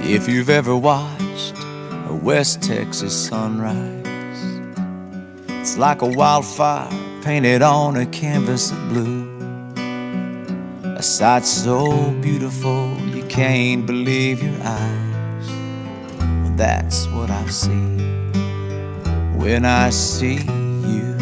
If you've ever watched a West Texas sunrise, it's like a wildfire painted on a canvas of blue. A sight so beautiful you can't believe your eyes. Well, that's what I see when I see you.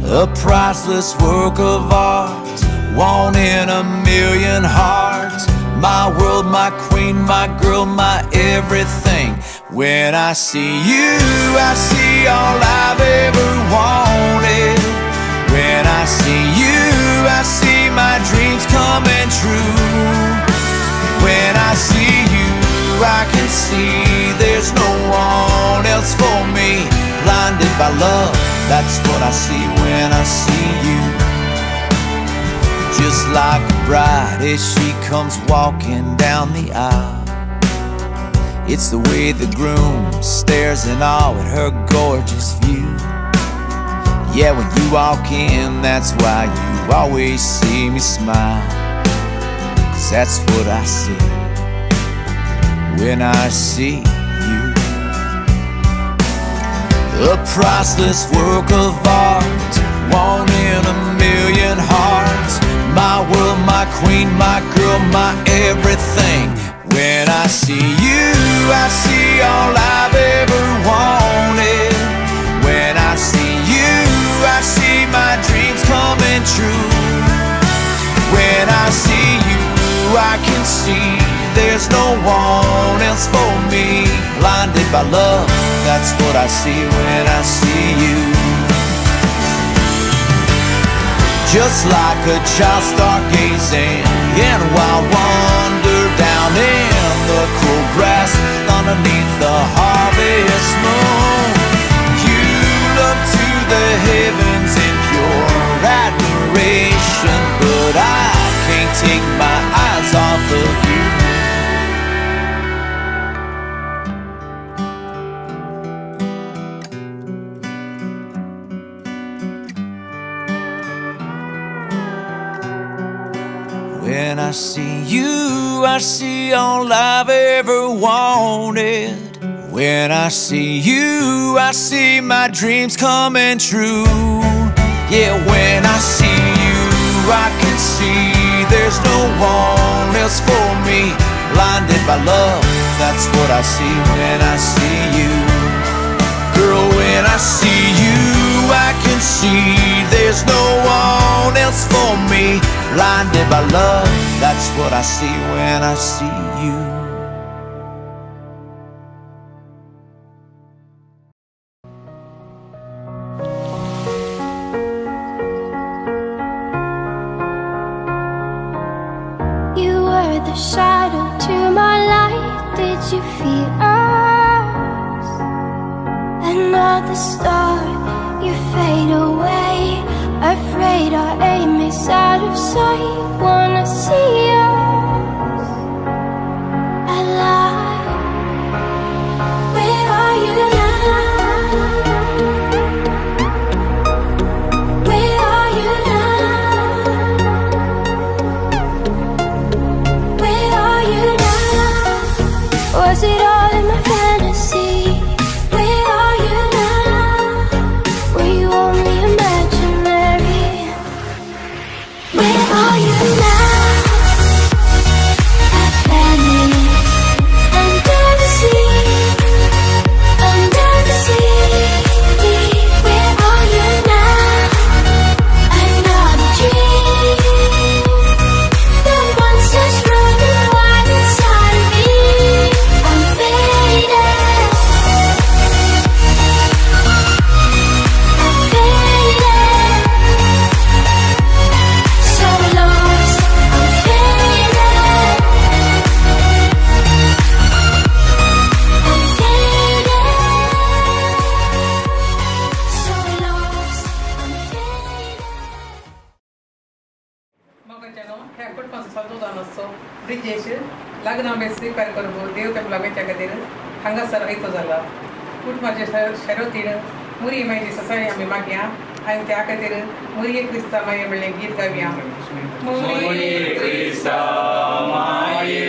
A priceless work of art, one in a million hearts. My world, my queen, my girl, my everything. When I see you, I see all I've ever wanted. When I see you, I see my dreams coming true. When I see you, I can see there's no one else for me. Blinded by love, that's what I see when I see you. Just like a bride as she comes walking down the aisle, it's the way the groom stares in awe at her gorgeous view. Yeah, when you walk in, that's why you always see me smile, 'cause that's what I see when I see you. A priceless work of art, one in a million hearts. My world, my queen, my girl, my everything. When I see you, I see all I've ever wanted. When I see you, I see my dreams coming true. When I see you, I can see there's no one else for me. Blinded by love, that's what I see when I see you. Just like a child stargazing in a wild wonder, down in the cool grass underneath the harvest moon. You look to the heavens in pure admiration, but I can't take my eyes off of you. When I see you, I see all I've ever wanted. When I see you, I see my dreams coming true. Yeah, when I see you, I can see there's no one else for me. Blinded by love, that's what I see when I see you. Girl, when I see you, I can see there's no one else for me. Blinded by love, that's what I see when I see you. You were the shadow to my light. Did you feel us? Another star, you fade away. Afraid our aim is out of sight. Wanna see us alive. Where are you now? Where are you now? Where are you now? Was it all in my fantasy? Where are you now? Were you only imaginary? Where are you now? Atlantis, under the sea, under the sea. Where are you now? Another dream. The monster's running wild inside of me. I'm faded. I'm faded. So lost, I'm faded. I'm faded. So lost, I'm faded. मगच्यानो ह्या कुटुंबाचो साधूदानोत्सव ब्रिजेश लग्नामेळ स्वीकार करबो देवतेक लागेच्या खातीर हांगासर येतो जाला. कुटुंबाचे शर्यतीन मुरी मायेची ससाळी आमी मागया आनी त्या खातीर मुरी क्रिस्ता माये म्हणलें गीत गावया. मुरी क्रिस्ता माये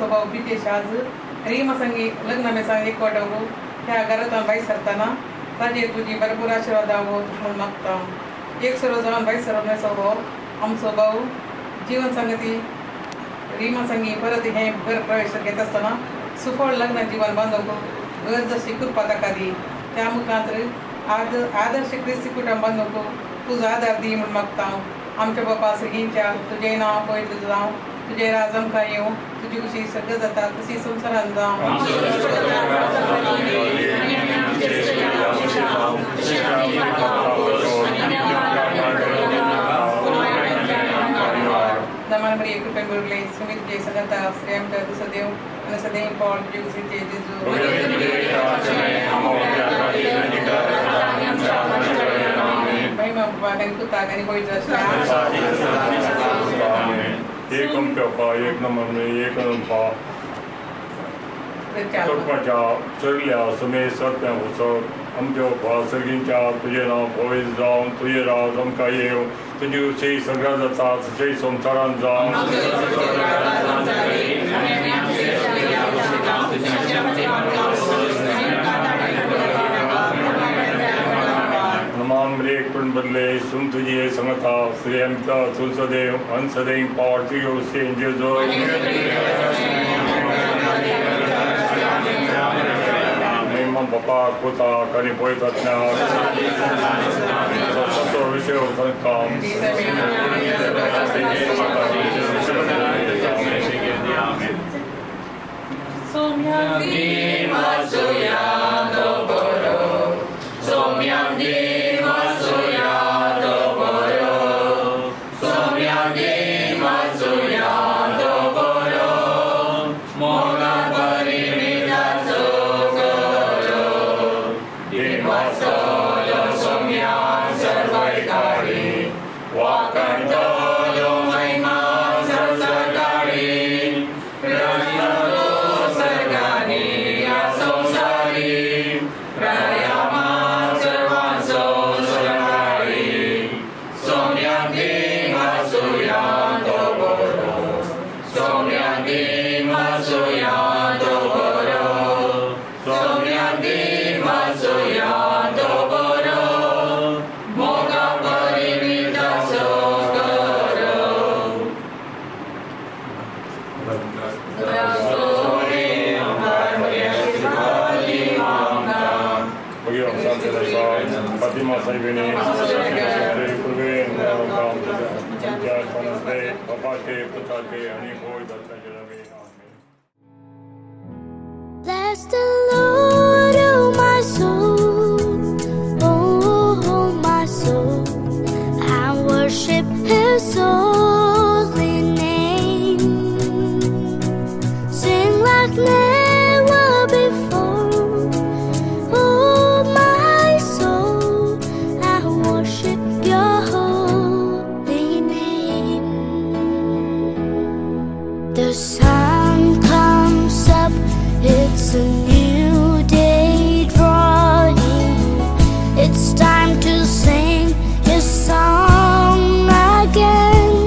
आमचो भाऊ ब्रिजेश आज रीमा संगी लग्न सांग एकवट हो ह्या घरातून बाई सरताना ताजेर तुजी भरपूर आशीर्वाद हांव म्हणून मागता. एक सरो जावन बाई सरो नेसो आमचो भाऊ जीवन संगती रीमा संगी परत हे घर प्रवेश घेत असताना सुफळ लग्न जीवन बांदूंक घर जशी कृपा ताका दी. त्या मुखांतर आदर्श क्रिस्ती कुटुंब बांदूंक तुजो आदार दी म्हणून मागता. आमच्या बापा सगळींच्या तुजें नांव पयलीं जावं तुजे राज आमकां येवं तुजी कशी सगळं जाता तशी संवसारान जावं. जमान बरी एक रुपये बोलले सुमित जे सगळता श्री आमच्या दुसरं देव आणि सदैव पॉल तुजे कशी जेजू महिमा बाबा कुत्ता गणी कोई एकम प्योपा एक नंबर एक नंबर चौपाच्या चरल्या समे सत्या वचप आमच्या भासर्गींच्या तुझे नांव पळय जावन तुझे राज आमकां येव तुजी उची सगळ्या जाता तशें संवसारान जावं. नमान ब्रेक पण बदले सुन तुझे संगता श्री आमचा तुलसदेव हंसदेव पावर तुझे उची जेजो बापा कोता करी पळयतात विषय काम Bless the Lord, oh my soul, oh my soul, I worship His holy name. Sing like never before, oh my soul, I worship Your holy name. The sun comes up, it's a new day drawing. It's time to sing His song again.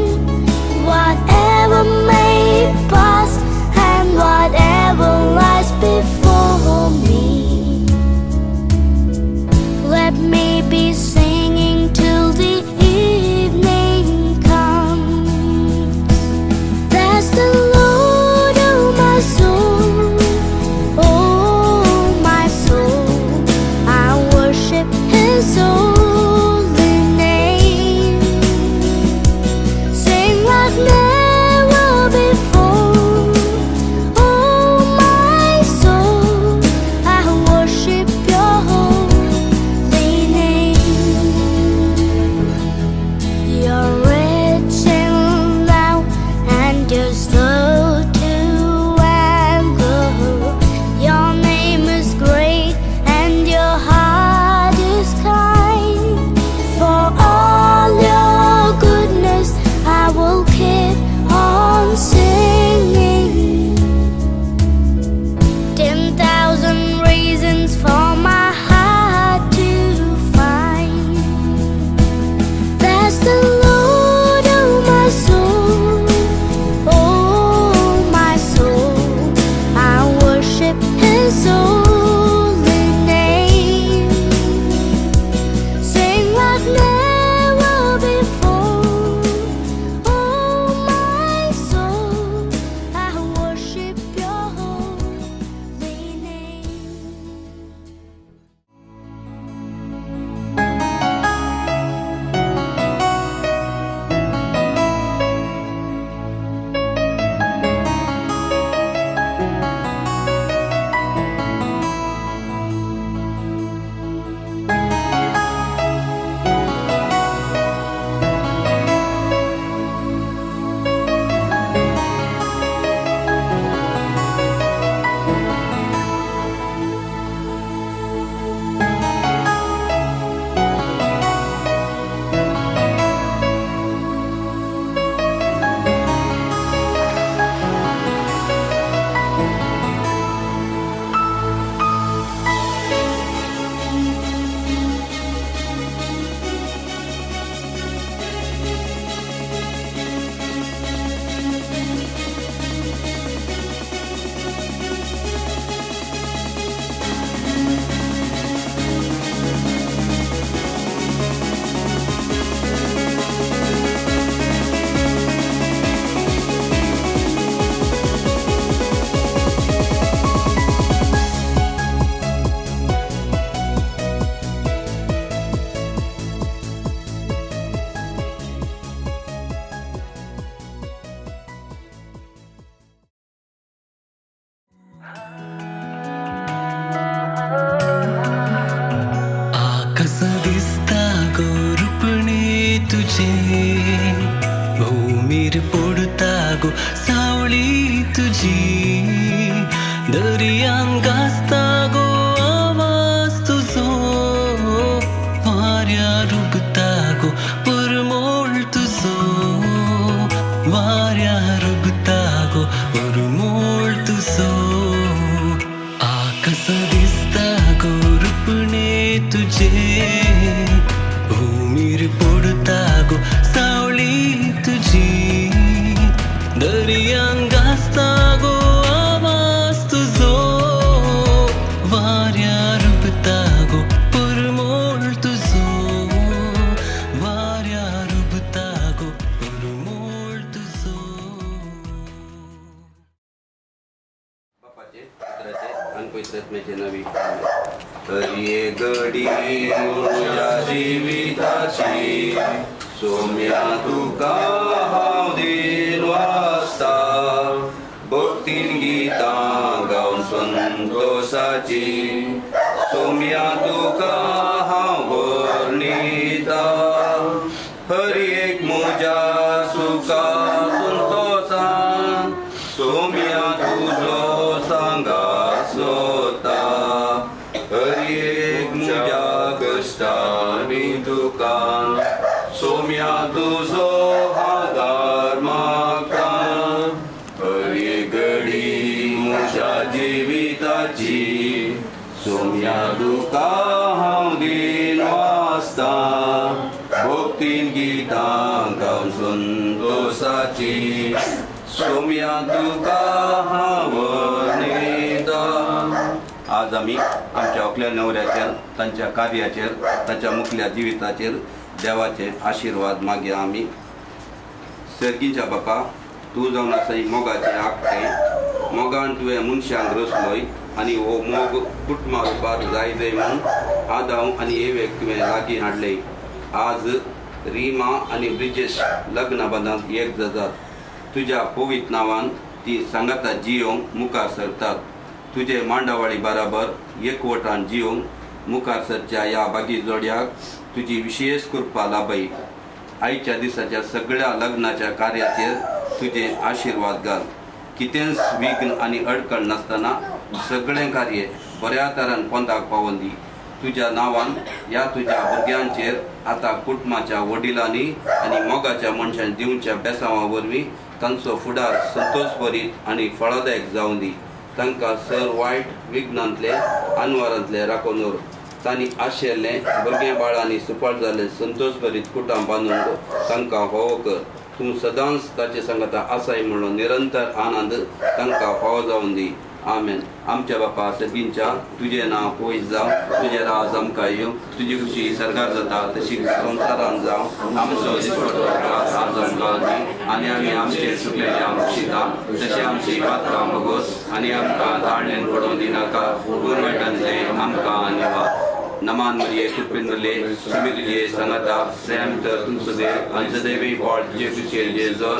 दिसता गो रूपणे तुझे भूमीर पडता गो सावळी तुझी दर्यान गाजता गो आवाज तुझो वाऱ्यार उगता गो परमोळ तुझो वाऱ्यार उगता गो परमोळ तुझो आकाश दिसता गो रूपणे तुझे भूमीर पडता गो सावळी तुझी दर्यान गाजता गो आवाज तुझो वाऱ्यार उगता गो परमोळ तुझो वाऱ्यार उगता गो परमोळ तुझो बापाचे पुत्राचे आणि पवित्रात्म्याचे नावी तरी घडी तुझ्या जीविताची सोम्या तुका हांव दिन वाजता भक्तीन गीतां गावन संतोषाची सोम्या तुका हांव वर्णिता हर एक म्हज्या सुखा संतोषान सोम्या तुजो सांगार सोता हर एक म्हज्या कश्टांनी दुखान सोम्या तुजो आदार म्हाका हर एक घडी म्हज्या जिविताची सोम्या तुका हांव दिन वाजता भक्तीन गीतां गावन संतोषाची सोम्या तुका हांव वर्णिता आज आमी आमच्या आपल्या नवऱ्याचेर तांच्या कार्याचेर तांच्या मुखल्या जिविताचेर देवाचे आशीर्वाद मागया आमी सर्गीच्या बापा तूं जावन आसा मोगाचे आखटे मोगान तुवें मनशांक रचलोय आनी हो मोग कुटुंबा रुपार जाय म्हणून आदाव आनी एवेक तुवें लागीं हाडले आज रिमा आनी ब्रिजेश लग्न बंदांत एक जातात तुज्या पवित्र नांवान ती सांगाता जियोंक मुखार सरतात तुजे मांडावळी बराबर एकवटान जियोंक मुखार सरच्या ह्या बागी जोड्याक तुजी विशेष कृपा लाभय आयच्या दिसाच्या सगळ्या लग्नाच्या कार्याचेर तुजे आशीर्वाद घाल कितेंच विघ्न आनी अडकण नासतना सगळें कार्य बऱ्या तरान पोंदाक पावोवन दी तुज्या नांवान ह्या तुज्या भुरग्यांचेर आतां कुटुंबाच्या वडिलांनी आनी मोगाच्या मनशांनी दिवच्या बेसांवा वरवीं तांचो फुडार संतोश भरीत आनी फळदायक जावन दी तांकां सर वायट विघ्नांतले आनवारांतले राखोवन दवर तांणी आशेल्लें भुरगें बाळांनी सुपाळ जाल्लें संतोश भरीत कुटां बांदून तांकां फावो कर तूं सदांच ताचे सांगाता आसाय म्हणून निरंतर आनंद तांकां फावो जावन दी आमेन आमच्या बापा सगळींच्या तुजें नांव पयस जावं तुजें राज आमकां येवं तुजी खुशी सरकार जाता तशी संवसारांत जावं आमचो दिसपटो त्रास आज आमकां दी आनी आमी आमचेर चुकलेल्या शिता तशें आमची पात्रां भोगोस आनी आमकां धाडलेन पडोवंक दिनाका पूण वायटांतले आमकां निवार नमान मरिये कृपेंद्रले तुमी तुजे सांगाता प्रेम तर तुमचो देव आनी सदैवी पाळ तुजे खुशेल जेजो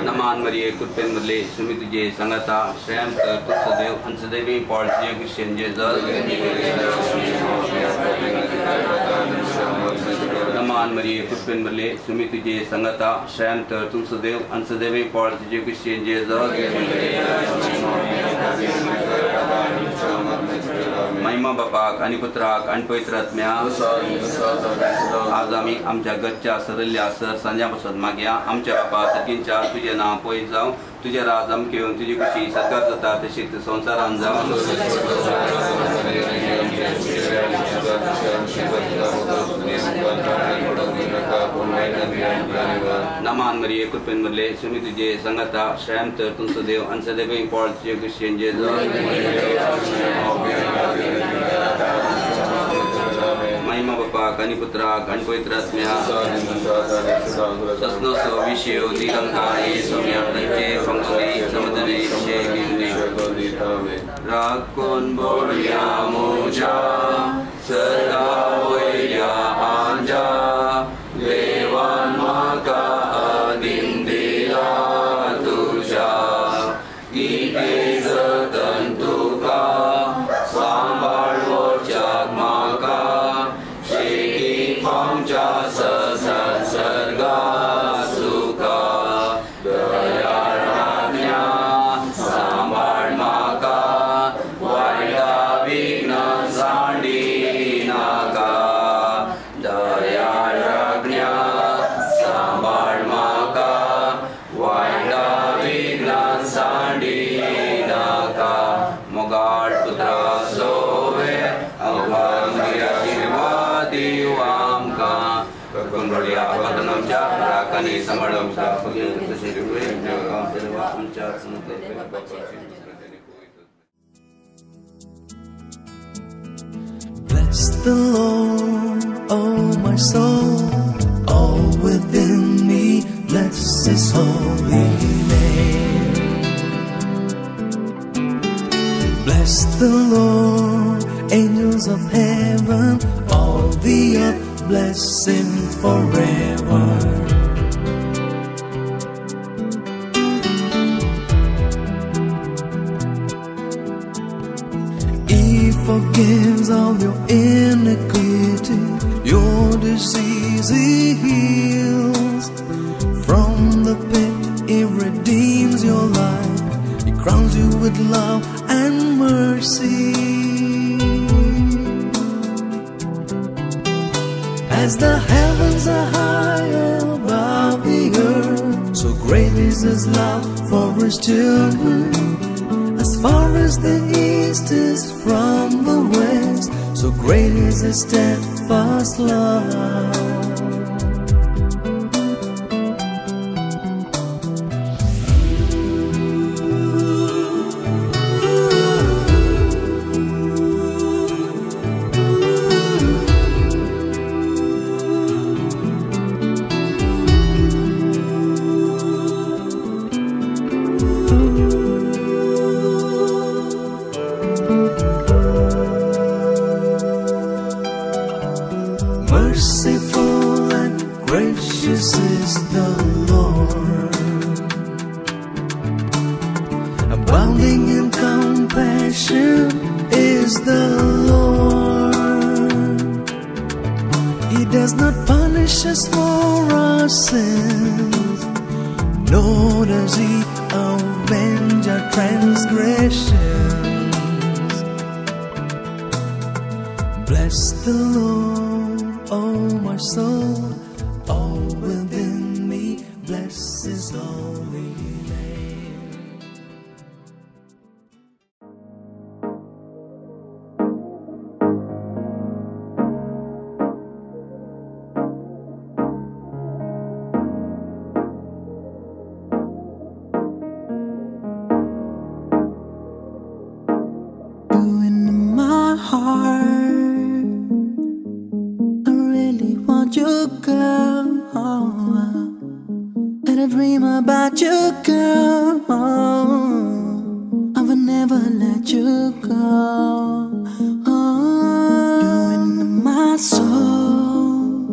नमान मरिये कृपेंद्रले तुमी तुजे सांगाता प्रेम तर तुमचो देव आनी सदैवी पाळ तुजे खुशेल जेजो नमान मरिये कृपेंद्रले तुमी तुजे सांगाता प्रेम तर तुमचो देव आनी सदैवी पाळ तुजे खुशेल जेजो महिमा बापाक आनी पुत्राक आनी पवित्र आत्म्याक आज आमी आमच्या घरच्या सरल्ल्या सर सांज्या पासून मागया आमच्या बापा सगळींच्या तुजें नांव पयस जावं तुजें राज आमकां येवं तुजी खुशी सरकार जाता तशीच संवसारांत जावं नमान मरिये कृपेंद्रले तुमी तुजे सांगाता श्रेम तर तुमचो देव आनी सदैवी पाळ तुजे खुशयेन जेजो महिमा बापाक आनी पुत्राक आनी पवित्र आत्म्याक सस्नोसो विषय निरंकार सोम्या तांचे फंगसुरी समदने राखोन बोळ्या मोजा सदा वयल्या आंजा देवान म्हाका आदीन दिला तुज्या कितें जतन तुका Ani samadam sa pagyan sa sirwe ang dalawa ang chat ng Bless the Lord, oh my soul, all within me, bless His holy name. Bless the Lord, angels of heaven, all the earth, bless Him forever. He forgives all your iniquity, your disease He heals. From the pit He redeems your life, He crowns you with love and mercy. As the heavens are high above the earth, so great is His love for His children. As far as the east is from the west, so great is His steadfast love. Merciful and gracious is the Lord, abounding in compassion is the Lord. He does not punish us for our sins, nor does He avenge our transgressions. Bless the Lord, oh my soul, all within me, bless His holy name. You in my heart, I really want you, girl. And I dream about you, girl. I will never let you go. You in my soul,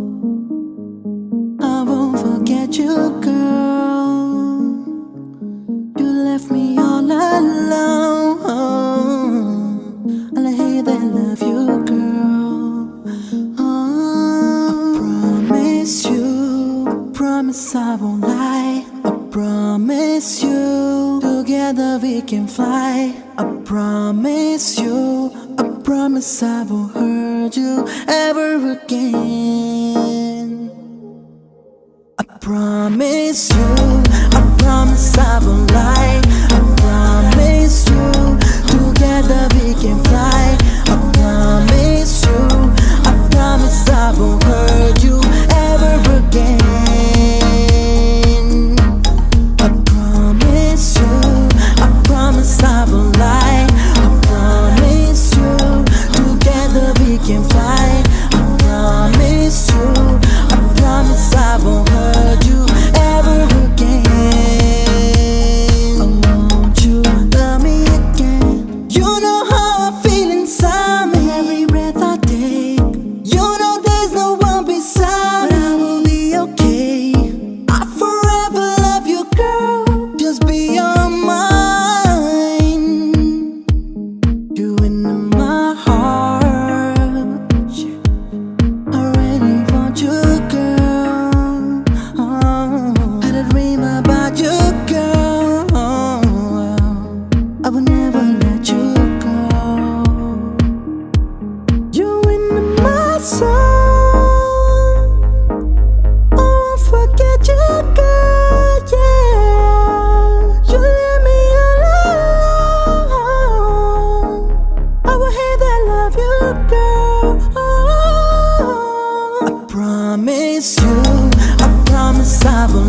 I won't forget you, girl. You left me all alone. And I hate that I love you, girl. I promise you, promise I won't lie. I promise you, together we can fly. I promise you, I promise I won't hurt you ever again. I promise you, I promise I won't lie. I promise you, together we can fly. I promise you, I promise I won't hurt you ever again. I promise you, I promise I won't lie. I promise you, together we can fly. I promise you, I promise I won't hurt you ever again. I want you, love me again. You know how I feel inside me. Every breath I take, you know there's no one beside me. But I will be okay. I forever love you, girl. Just be on mine. You in my heart, I really want you, girl. And I dream about you, girl. I will never let you go. You in my soul, I won't forget you, girl. Yeah, you let me alone. I will hate that I love you, girl. I promise you, I promise I will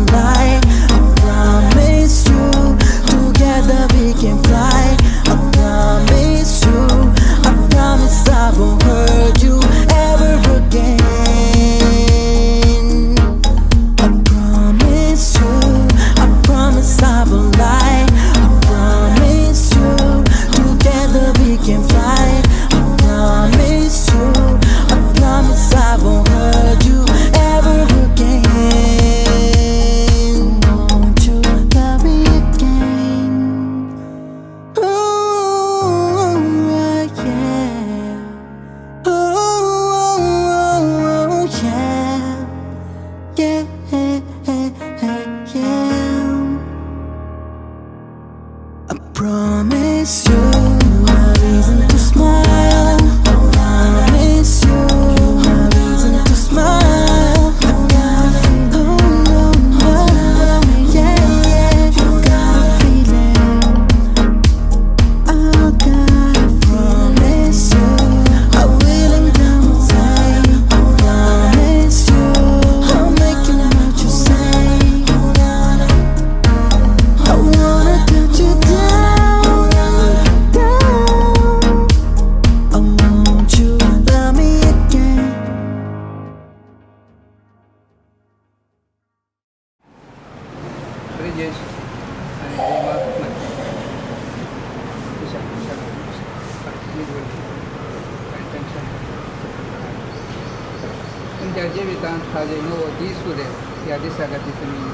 तुमच्या जिवितांत हा जो नवो दीस उदेल ह्या दिसा खातीर तुमी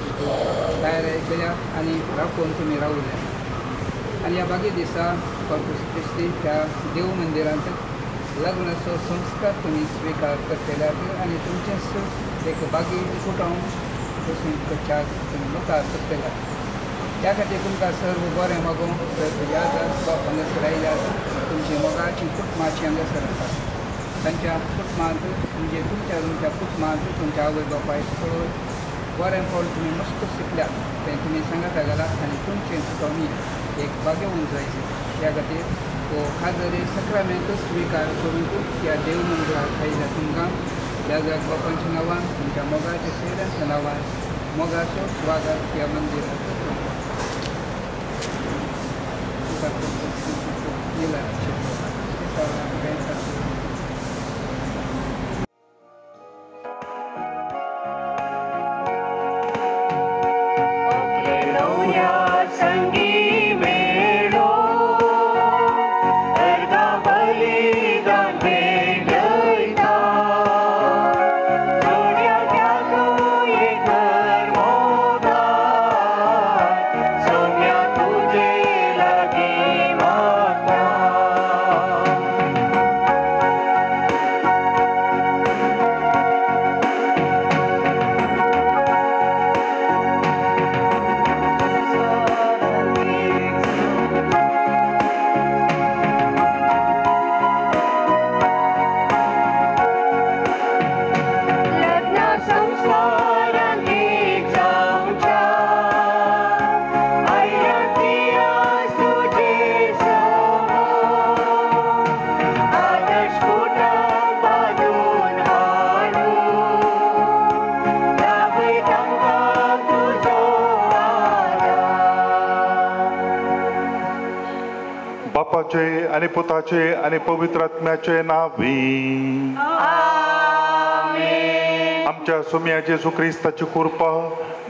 तयारी केल्यात आनी राखून तुमी रावल्यात आनी ह्या बागी दिसा कॉर्पस क्रिस्टी ह्या देव मंदिरांत लग्नाचो संस्कार तुमी स्विकार करतल्यात आनी तुमचेंच एक बागी कुटुंब बसून प्रचार तुमी मुखार करतल्यात त्या खातीर तुमकां सर्व बरें मागूं याद बाप हांगासर आयल्यात तुमची मोगाची कुटुंबाची हांगासर आसात तांच्या कुटुंबांत म्हणजे तुमच्या कुटुंबांत तुमच्या आवय बापायक पळोवन बरें फळ तुमी मस्त शिकल्यात तें तुमी सांगात घालात आनी तुमचें शिकवणी एक बागेवून जायचे त्या खातीर तो खाजरी सक्रामेंत स्विकार करून ह्या देव मंदिरांत आयल्या तुमकां ह्या बापांच्या नांवान तुमच्या मोगाच्या सोयऱ्यांच्या नांवान मोगाचो स्वागत ह्या मंदिरांत आणि पुताचे आणि पवित्र आत्म्याचे नावी आमच्या सुम्याचे येशू ख्रिस्ताची कृपा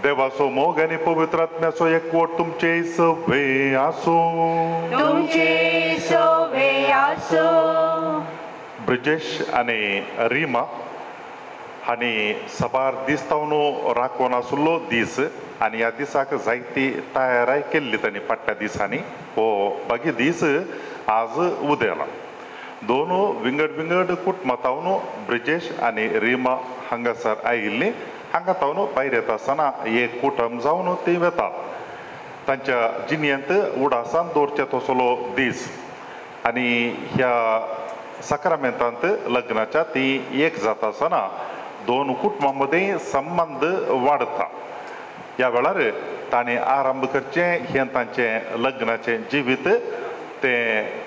देवाचो मोग आणि पवित्र आत्म्याचो एकवट तुमचे सवे आसो ब्रिजेश आणि रिमा हांणी सबार दिसतावनो राखून आसलो दीस आनी ह्या दिसाक जायती तयाराय केल्ली तांणी फाटल्या दिसांनी हो बागी दीस आज उदेला दोन विंगड कुटुंबांतावन ब्रिजेश आनी रिमा हांगासर आयिल्लीं हांगा तावन भायर येता आसतना एक कुटुंब जावन ती वेतात तांच्या जिणेंत उडासांत दवरचे तसलो दीस आनी ह्या सक्रामेंतांत लग्नाच्या ती एक जाता आसतना दोन कुटुंबां मदें संबंध वाडता ह्या वेळार ताणें आरंभ करचें हें तांचें लग्नाचें जिवीत तें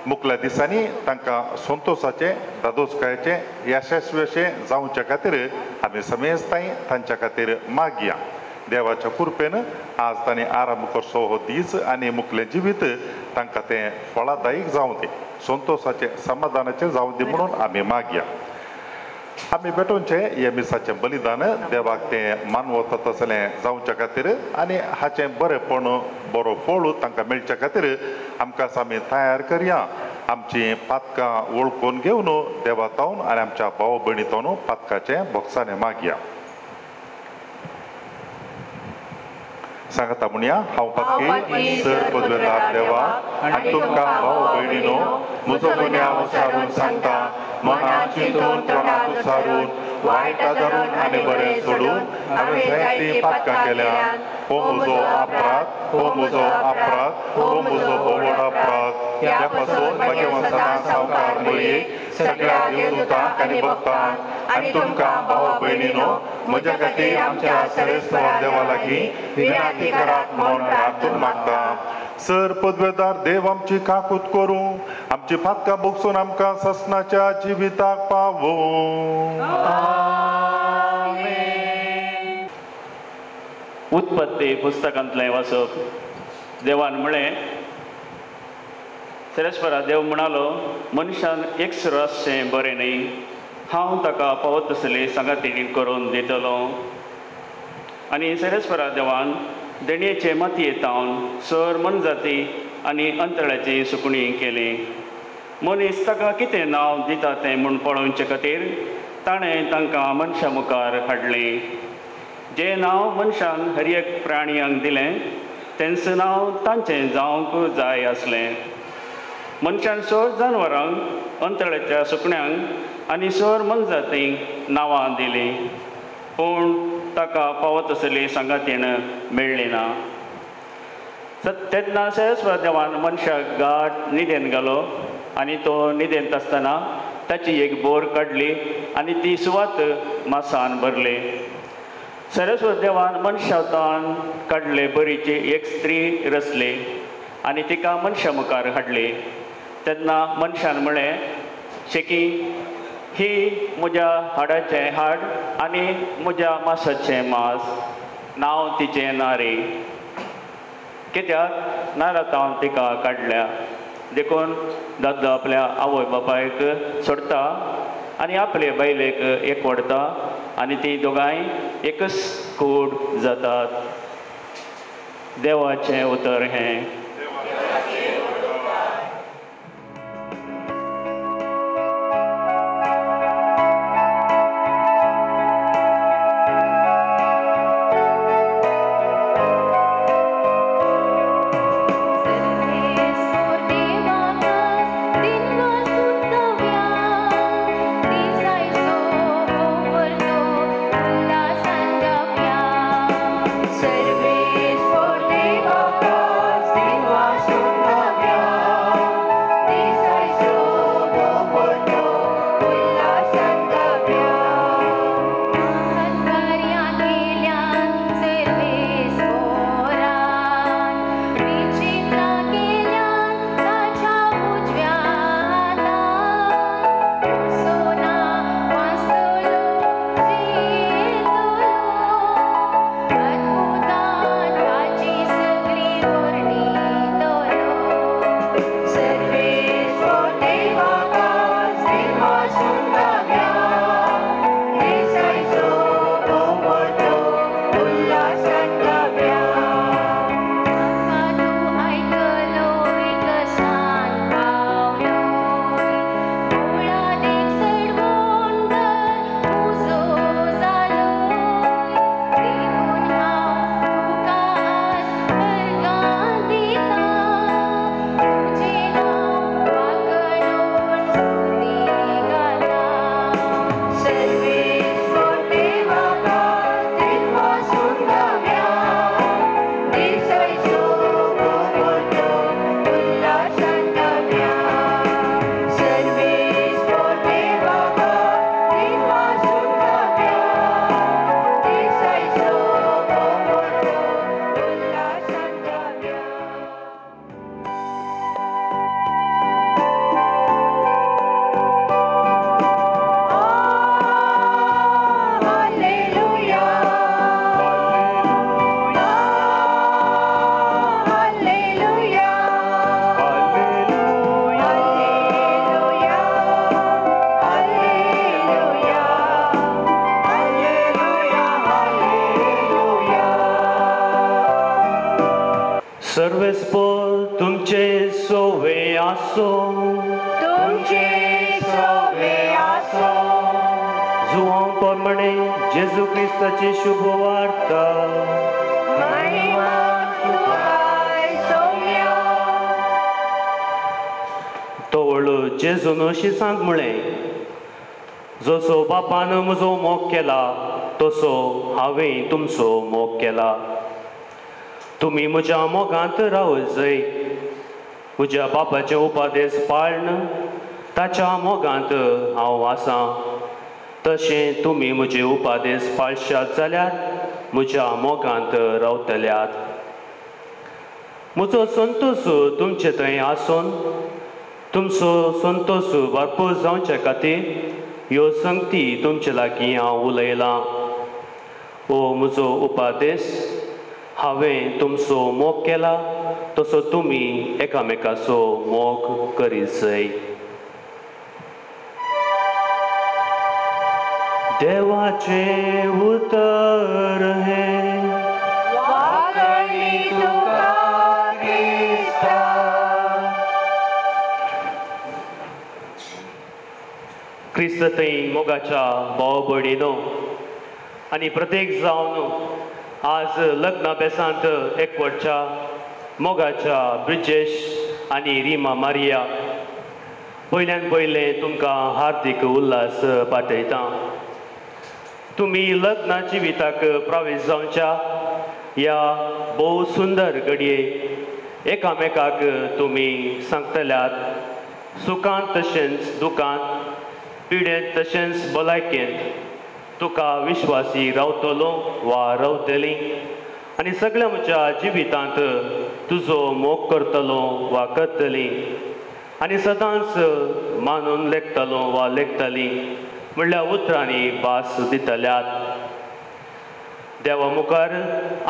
मुखल्या दिसांनी तांकां संतोशाचें दादोसकायेचें यशस्वी अशें जावचे खातीर आमी समेजताय तांच्या खातीर मागया देवाच्या कृपेन आज ताणें आरंभ करचो हो दीस आनी मुखलें जिवीत तांकां तें फळदायीक जावं दी संतोशाचें समाधानाचें जावं दी म्हणून आमी मागया आमी भेटोवचें हे मिसाचें बलिदान देवाक तें मानवता तसलें जावचे खातीर आनी हाचें बरेंपण बरो फळ तांकां मेळचे खातीर आमकां आमी तयार करया आमची पातकां वळखून घेवन देवा तावन आनी आमच्या भाव भयणी तावन पातकाचें भोगसाणें मागया सांगता म्हणया हांव पातकी सर पदवेदार देवा आनी तुमकां भाव भयणीनो म्हजो गुन्यांव हांव सारून सांगता मनांत चिंतून तोंडांत उसारून वायट धरून आनी बरें सोडून हांवें जायतीं पातकां केल्यात हो म्हजो अपराध हो म्हजो अपराध हो म्हजो व्हड अपराध ह्या पासून म्हजे वंशनां सावकार मळयेक सगळ्या देवदूतांक आनी भक्तांक आनी तुमकां भाव भयणीनो म्हज्या खातीर आमच्या सर्वेस्वर देवा लागीं विनंती करात म्हणून हातून मागता सर पदवेदार देव आमची काकूत करूं आमची पातकां भोगसून आमकां ससनाच्या जिविताक पावो उत्पत्ती पुस्तकांतलें वाचप देवान म्हळें सेरेस्परा देव म्हणालो मनशान एकसर आसचें बरें न्ही हांव ताका पावत तसली सांगाती करून दितलो आनी सेरेस्परा देवान देणयेचे मातयेंतावन सर मनजाती आनी अंतळ्याची सुकणी केली मनीस ताका कितें नांव दिता तें म्हूण पळोवचे खातीर ताणें तांकां मनशा मुखार हाडलें. जें नांव मनशान हर एक प्राणयांक दिलें तेंचं नांव तांचें जावंक जाय आसलें. मनशान 6 जानवरांक, अंतराळ्याच्या सुकण्यांक आनी 6 मनजातींक नांवां दिलीं, पूण ताका पावत आसली सांगातीण मेळ्ळी ना. तेन्ना सरस्वत देवान मनशाक गाठ न्हिदेन घालो आनी तो न्हिदेंत आसतना ताची एक बोर काडली आनी ती सुवात मांसान भरली. सरस्वत देवान मनशावतान काडले बरीची एक स्त्री रचली आनी तिका मनशा मुखार हाडली. तेन्ना मनशान म्हळें, शेकी ही म्हज्या हाडाचें हाड आनी म्हज्या मांसाचें मांस, नांव तिचें नारी, कित्याक नारात हांव तिका काडल्या. देखून दादलो आपल्या आवय बापायक सोडटा आनी आपले बायलेक एकवडता आनी ती दोगांय एकच कूड जातात. देवाचें उतर हें. सर्वेस्पर तुमचे सोवे आसो, तुमचे सोवे आसो. जुआंव परमणे जेजू क्रिस्ताची शुभ वार्ता. महिमा तुकाय सौम्या. तो व्हडलो जेजून अशी सांग म्हळें, जसो बापान म्हजो मोग केला तसो हांवें तुमचो मोग केला. तुम्ही म्हज्या मोगांत रावत जाय. म्हज्या बापाचे उपादेश पाळन ताच्या मोगांत हांव आसां. तशें तुमी म्हजे उपादेश पाळशात जाल्यार म्हज्या मोगांत रावतल्यात. म्हजो संतोश तुमचे थंय आसून तुमचो संतोश भरपूर जावचे खातीर ह्यो संगती तुमचे लागीं हांव उलयलां. हो म्हजो उपादेश हांवें तुमचो मोग केला तसो तुमी एकामेकाचो मोग करीत जाय. देवाचे उतर हें. क्रिस्त थंय मोगाच्या भाव भयणीनो आनी प्रत्येक जावन आज लग्न बेसांत एकवटच्या मोगाच्या ब्रिजेश आनी रिमा मारिया पयल्यान पयलें तुमकां हार्दिक उल्हास पातयता. तुमी लग्न जिविताक प्रवेश जावच्या ह्या भोव सुंदर घडये एकामेकाक तुमी सांगतल्यात सुखांत तशेंच दुखांत पिडेंत तशेंच भलायकेंत तुका विश्वासी रावतलो वा रावतली आनी सगळ्या म्हज्या जिवितांत तुजो मोग करतलो वा करतली आनी सदांच मानून लेखतलो वा लेखतली म्हणल्यार उतरांनी भास दितल्यात. देवा मुखार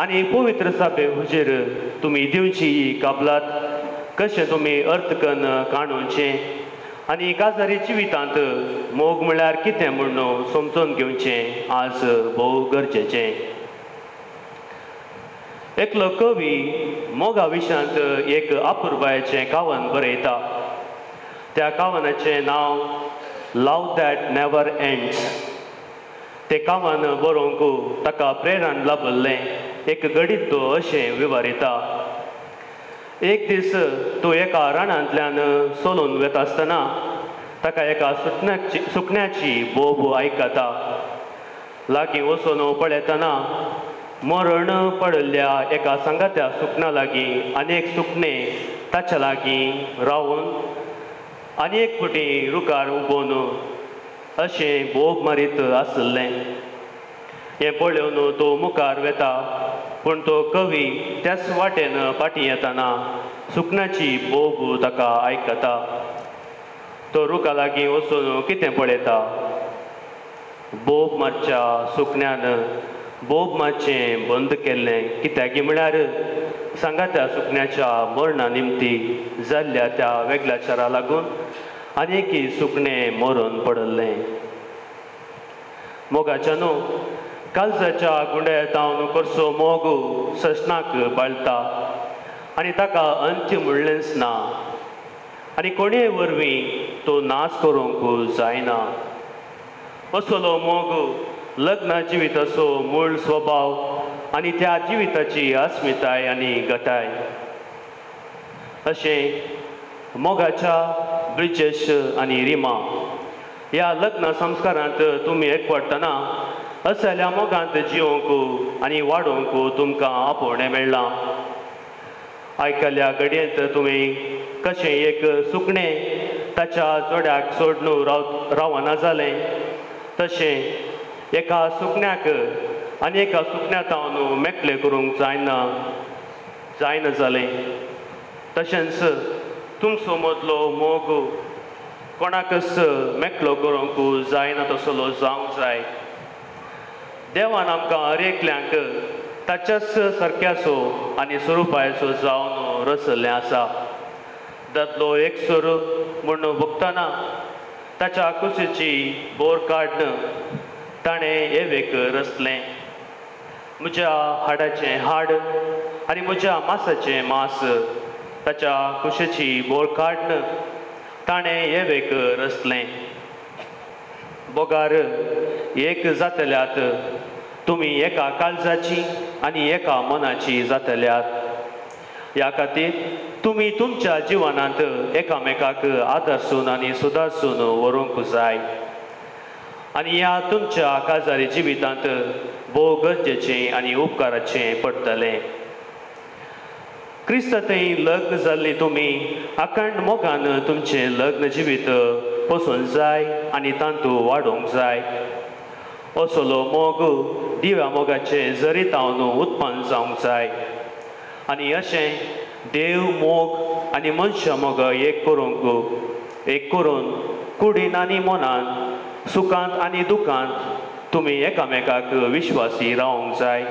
आनी पवित्र साबे हुजेर तुमी दिवची काबलात कशें तुमी अर्थ कन्न काणूचें आनी काजारी जिवितांत मोग म्हळ्यार कितें म्हणून समजून घेवचें आज भोव गरजेचें. एकलो कवी मोगा विशयांत एक आपुरबायेचें कावन बरयता. त्या कावनाचें नांव लव दॅट नेवर एंड्स. तें कावन बरोवंक ताका प्रेरण लाभल्लें एक गडीत तो अशें विवरिता. एक दीस तो एका रानांतल्यान सोलून वता आसतना ताका एका सुकण्याची बोब आयकता. लागीं वचून पळयतना मरण पडलेल्या एका सांगात्या सुकण्या लागीं आनीक सुकणें ताच्या लागीं रावून आनी एक फावटी रुखार उबोवन अशें बोब मारीत आसलें. हें पळोवन तो मुखार वेता पूण तो कवी त्याच वाटेन फाटीं येतना सुकण्याची बोब ताका आयकता. तो रुखा लागीं वचून कितें पळयता बोब मारच्या सुकण्यान बोब मातशें बंद केल्लें. कित्याक म्हळ्यार सांगात्या सुकण्याच्या मरणा निमती जाल्ल्या त्या वेगळ्याचारा लागून आनीक सुकणें मरून पडलें. मोगाच्या न्हू काळजाच्या गुंड्यातावन करचो मोग ससनाक बाळटा आनी ताका अंत्य म्हणलेंच ना आनी कोणेय वरवीं तो नाश करूंक जायना. असलो मोग लग्न जिविताचो मूळ स्वभाव आनी त्या जिविताची अस्मिताय आनी गटाय. अशें मोगाच्या ब्रिजेश आनी रिमा ह्या लग्न संस्कारांत तुमी एकवटतना असल्या मोगांत जिवंक आनी वाडोवंक तुमकां आपोवणें मेळ्ळां. आयकल्ल्या घडयेंत तुमी कशें एक सुकणें ताच्या जोड्याक सोडून रावना जालें तशें एका सुकण्याक आनी एका सुकण्यातावन मेकळें करूंक जायना जालें. तशेंच तुमचो मदलो मोग कोणाकच मेकळो करूंक जायना तसलो जावंक जाय. देवान आमकां हर एकल्यांक ताच्याच सारक्याचो आनी स्वरुपाचो जावन रचल्लें आसा. दादलो एकसर म्हणून भोगतना ताच्या कुशीची बोर काडन ताणें येवेक रचलें. म्हज्या हाडाचें हाड आनी म्हज्या मांसाचें मांस ताच्या कुशीची बोर काडन ताणें येवेक रचलें. बोगार एक जातल्यात तुमी एका काळजाची आनी एका मनाची जातल्यात. ह्या खातीर तुमी तुमच्या जिवनांत एकामेकाक आदर्सून आनी सुदारसून व्हरूंक जाय आनी ह्या तुमच्या काजारी जिवितांत भोव गरजेचें आनी उपकाराचें पडटलें. क्रिस्त थंय लग्न जाल्ली तुमी अखंड मोगान तुमचें लग्न जिवीत पोसूंक जाय आनी तांतू वाडोवंक जाय. असलो मोग दिव्या मोगाचें जरीतावन उत्पन्न जावंक जाय आनी अशें देव मोग आनी मनशां मोग एक करून कुडीन आनी मनान सुखांत आनी दुखांत तुमी एकामेकाक विश्वासी रावंक जाय.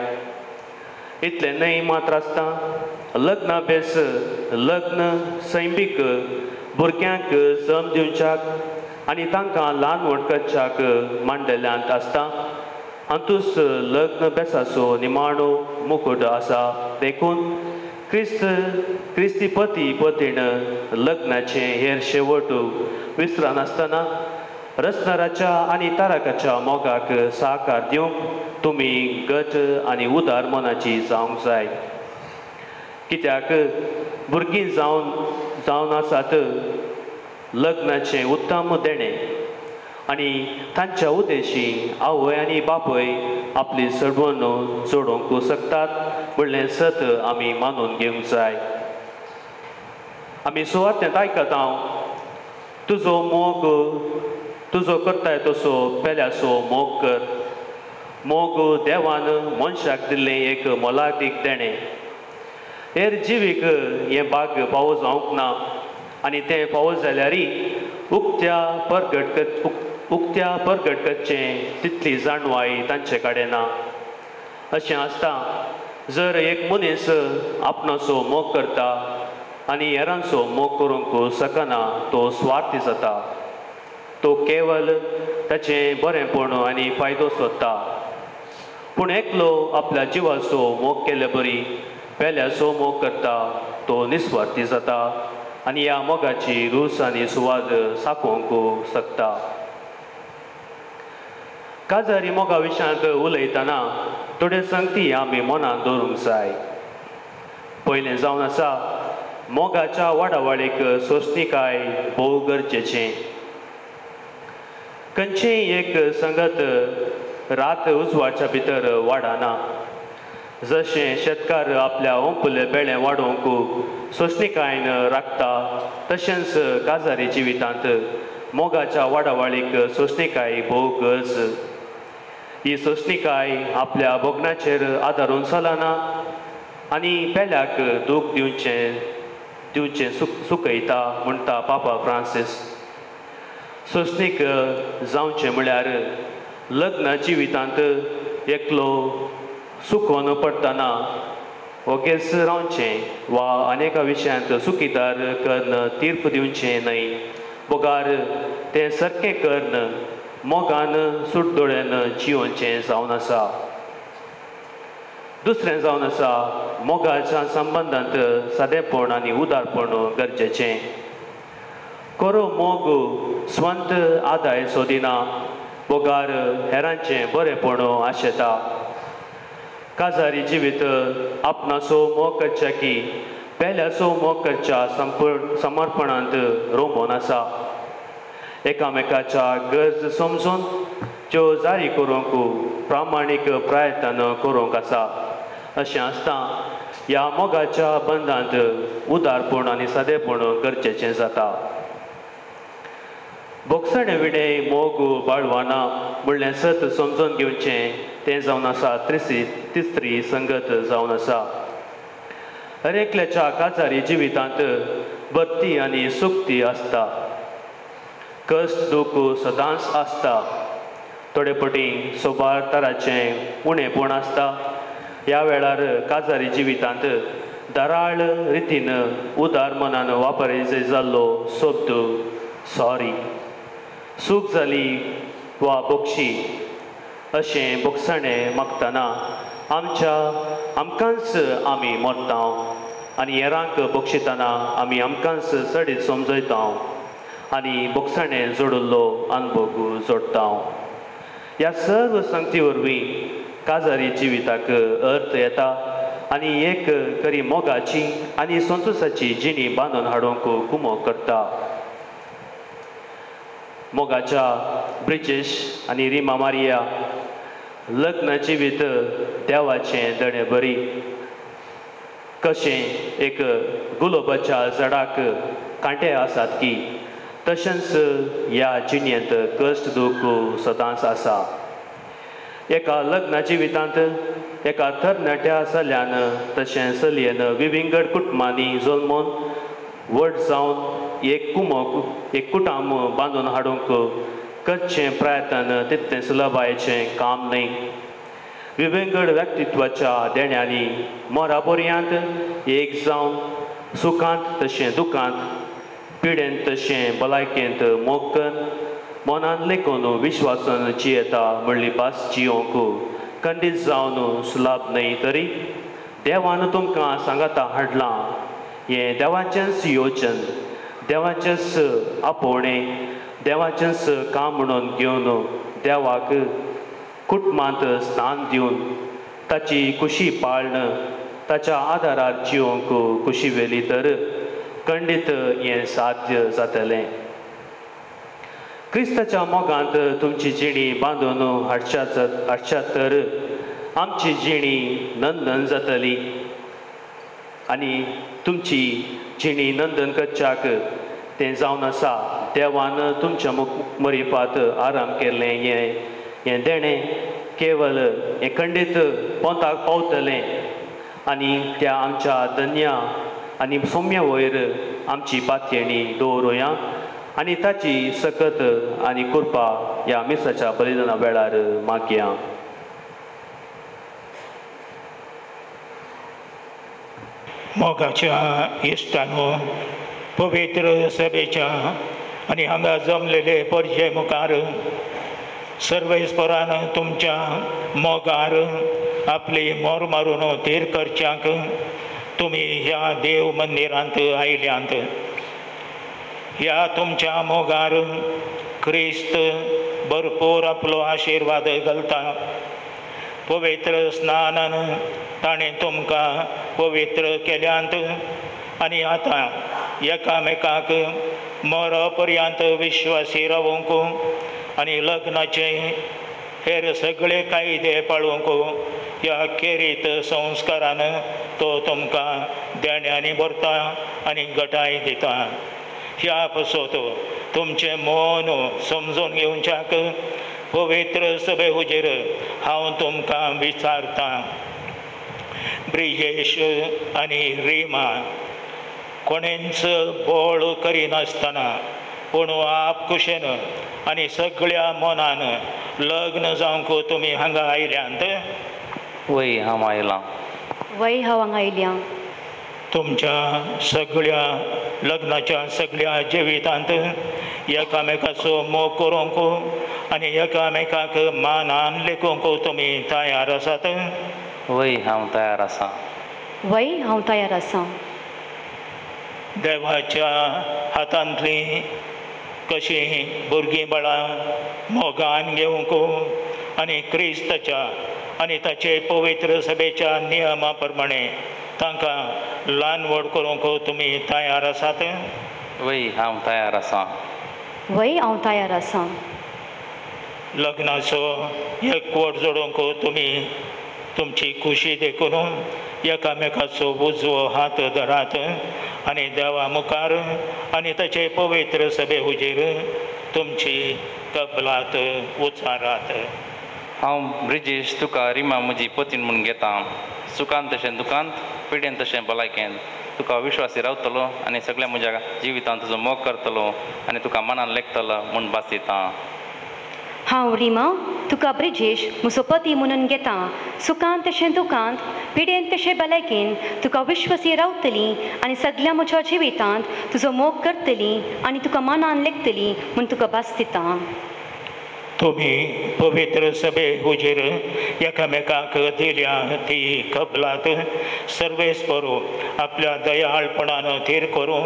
इतलें न्हय मात्र आसता लग्न बेस लग्न सैमीक भुरग्यांक जम दिवच्याक आनी तांकां ल्हान व्हड करच्याक मांडल्यांत आसता. हातूंच लग्न बेसाचो निमाणो मुकुट आसा. देखून क्रिस्ती पती पतीन लग्नाचें हेर शेवट विसरनासतना रसनराच्या आनी तारकाच्या मोगाक सहकार दिवंक तुमी गट आनी उदार मनाची जावंक जाय. कित्याक भुरगीं जावन आसात लग्नाचें उत्तम देणें आनी तांच्या उद्देशी आवय आनी बापूय आपली सडवण जोडूंक शकतात म्हणलें सत आमी मानून घेवंक जाय. आमी सुवातेंत आयकत हांव तुजो मोग तुजो करताय तसो पेल्याचो मोग कर. मोग देवान मनशाक दिल्लें एक मोलादीक देणें. हेर जिवीक हें भाग फावो जावंक ना आनी तें फावो जाल्यारय उक्त्या परगट करचें तितली जाणवाय तांचे कडेन ना. अशें आसता जर एक मनीस आपणाचो मोग करता आनी हेरांचो मोग करूंक शकना तो स्वार्थी जाता. तो केवल ताचें बरेंपण आनी फायदो सोदता. पूण एकलो आपल्या जिवाचो मोग केले बरी पेल्याचो मोग करता तो निस्वार्थी जाता आनी ह्या मोगाची रूच आनी सुवाद साकोवंक शकता. काजारी मोगा विशयांत उलयतना थोड्यो संगती आमी मनांत दवरूंक जाय. पयलें जावन आसा मोगाच्या वाडावळीक सोंसणीकाय भोव गरजेचें. खंयचीय एक संगत रात उजवाडच्या भितर वाडना. जशें शेतकार आपल्या ओंपुले बेळें वाडोवंक सोंसणीकायेन राखता तशेंच काजारी जिवितांत मोगाच्या वाडावळीक सोंसणीकाय भोव गरज. ही सोंसणीकाय आपल्या भोगनाचेर आदारून चलना आनी पेल्याक दूख दिवचें सुकयता म्हणटा पापा फ्रांसीस. सोंसणीक जावचें म्हळ्यार लग्न जिवितांत एकलो सुकोन पडटना ओगेस रावचें वा अनेका विशयांत सुखीदार करून तीर्प दिवचें न्हय. बोगार तें सारकें करून मोगान सुटदोळेन जिवोवचें जावन आसा. दुसरें जावन आसा मोगाच्या संबंदांत सादेपण आनी उदारपण गरजेचें. खरो मोग स्वंत आदाय सोदिना बोगार हेरांचें बरेंपण आशेता. काजारी जिवीत आपणाचो मोग करच्या की पेल्याचो मोग करच्या समर्पणांत रोमोन आसा. एकामेकाच्या गरज समजून त्यो जारी करूंक प्रामाणीक प्रयत्न करूंक आसा. अशें आसता ह्या मोगाच्या बंदांत उदारपण आनी सादेपण गरजेचें जाता. बोगसणे विणें मोग बाळवाना म्हणलें सत समजून घेवचें तें जावन आसा तिसरी संगत जावन आसा. हर एकल्याच्या काजारी जिवितांत बत्ती आनी सुक्ती आसता. कश्ट दूख सदांच आसता. थोडे पटी सोबार तराचें उणेपण आसता. ह्या वेळार काजारी जिवितांत दराळ रितीन उदार मनान वापरचे जाल्लो शब्द सॉरी, सूख जाली वा बक्षी अशें बोगसणें मागतना आमकांच आमी मरता आनी हेरांक बक्षितना आमी आमकांच सडीत समजयता आनी बोगसणें जोडिल्लो अनुभव जोडटा. ह्या सर्व संगती वरवीं काजारी जिविताक अर्थ येता आनी एक खरी मोगाची आनी संतोशाची जिणी बांदून हाडूंक कुमो करता. मोगाच्या ब्रिजेश आनी रिमा मारिया लग्न जिवीत देवाचें दणे बरी. कशें एक गुलाबाच्या झाडाक कांटे आसात की तशेंच ह्या जिणेंत कश्ट दूख सदांच आसा. एका लग्न जिवितांत एका तरणाट्या चल्यान तशें चलयेन विविंगड कुटुंबांनी जल्मोन व्हड जावन एक कुटुंब बांदून हाडूंक करचें प्रयत्न तितलें सुलभायेचें काम न्हय. विविंगड व्यक्तित्वाच्या देण्यांनी मोराबोरयांत एक जावन सुखांत तशें दुखांत पिडेंत तशें भलायकेंत मोग करून मनान लेखून विश्वासान जियेता म्हणली भास जियोंक खंडीत जावन सुलाभ न्हय. तरी देवान तुमकां सांगाता हाडलां हें देवाचेंच योजन, देवाचेंच आपोवणें, देवाचेंच काम म्हणून घेवन देवाक कुटुंबांत स्नान दिवन ताची कुशी पाळण ताच्या आदारार जिवंक कुशी वेली तर खंडीत हें साध्य जातलें. क्रिस्ताच्या मोगांत तुमची जिणी बांदून हाडच्यात तर आमची जिणी नंदन जातली आनी तुमची जिणी नंदन करच्याक तें जावन आसा. देवान तुमच्या मरिपात आराम केल्लें हें देणें केवल हें खंडीत पोंताक पावतलें आनी त्या आमच्या धन्या आनी सौम्य वयर आमची पातयेणी दवरुया आनी ताची सकत आनी कृपा ह्या मिसाच्या बलिदाना वेळार मागया. मोगाच्या इश्टानो पवित्र सभेच्या आनी हांगा जमलेले परजे मुखार सर्वेस्परान तुमच्या मोगार आपली मोर मारून थीर करच्याक तुमी ह्या देव मंदिरांत आयल्यांत. ह्या तुमच्या मोगार क्रिस्त भरपूर आपलो आशिर्वाद घालता. पवित्र स्नानान ताणें तुमकां पवित्र केल्यांत आनी आतां एकामेकाक मरो पर्यंत विश्वासी रावूंक आनी लग्नाचे हेर सगळे कायदे पाळूंक ह्या खेरीत संस्कारान तो तुमकां देण्यांनी भरता आनी घटाय दिता. ह्या पासत तुमचें मन समजून घेवच्याक पवित्र सभे हुजेर हांव तुमकां विचारतां. ब्रिजेश आनी रिमा कोणेंच बोळ करिनासतना पूण आपकुशेन आनी सगळ्या मनान लग्न जावंक तुमी हांगा आयल्यांत. वय हांव आयलां. वय हांव हांगा आयल्यां. तुमच्या सगळ्या लग्नाच्या सगळ्या जिवितांत एकामेकाचो मोग करूंक आनी एकामेकाक मानान लेखूंक तुमी तयार आसात. वय हांव तयार आसां. वय हांव तयार आसां. देवाच्या हातांतलीं कशीं भुरगीं बाळां मोगान घेवंक आनी क्रिस्ताच्या आनी ताचे पवित्र सभेच्या नियमा प्रमाणे तांकां ल्हान व्हड करूंक तुमी तयार आसात. वय हांव तयार आसां. वय हांव तयार आसां. लग्नाचो एकवट जोडूंक तुमी तुमची खुशी देखून एकामेकाचो उजवो हात धरात आनी देवा मुखार आनी ताचे पवित्र सभे हुजेर तुमची कबलात उचारात. हांव ब्रिजेश तुका रिमा म्हजी पतीन म्हूण घेतां. सुखांत तशें दुखांत पिडेन तशें भलायकेन तुका विश्वासी रावतलो आनी सगळ्या म्हज्या जिवितांत तुजो मोग करतलो आनी तुका मनान लेखतलो म्हूण बासितां. हांव रिमा तुका ब्रिजेश म्हजो पती म्हणून घेतां. सुखांत तशें दुखांत पिडेन तशें भलायकेन तुका विश्वासी रावतली आनी सगळ्या म्हज्या जिवितांत तुजो मोग करतली आनी तुका मनान लेखतली म्हूण तुका बासितां. तुमी पवित्र सभे हुजेर एकामेकाक दिल्या ती कबलात सर्वेस्परू आपल्या दयाळपणान थीर करूं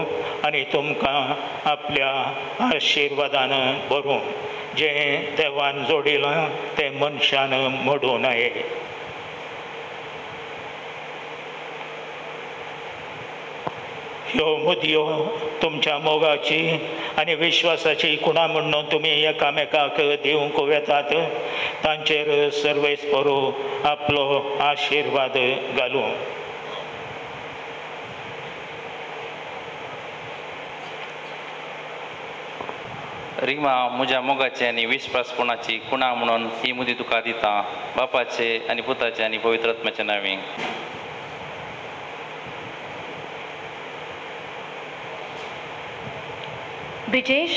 आनी तुमकां आपल्या आशिर्वादान भरूं. जें देवान जोडिलां तें मनशान मोडूं नये. ह्यो मुदयो तुमच्या मोगाची आनी विश्वासाची खुणा म्हणून तुमी एकामेकाक दिवंक वेतात. तांचेर सर्वेस्परू आपलो आशिर्वाद घालूं. रिमा म्हज्या मोगाची आनी विश्वासपणाची खुणा म्हणून ही मुदी तुका दिता. बापाचे आनी पुताचे आनी पवित्र आत्म्याचे नांवी. ब्रिजेश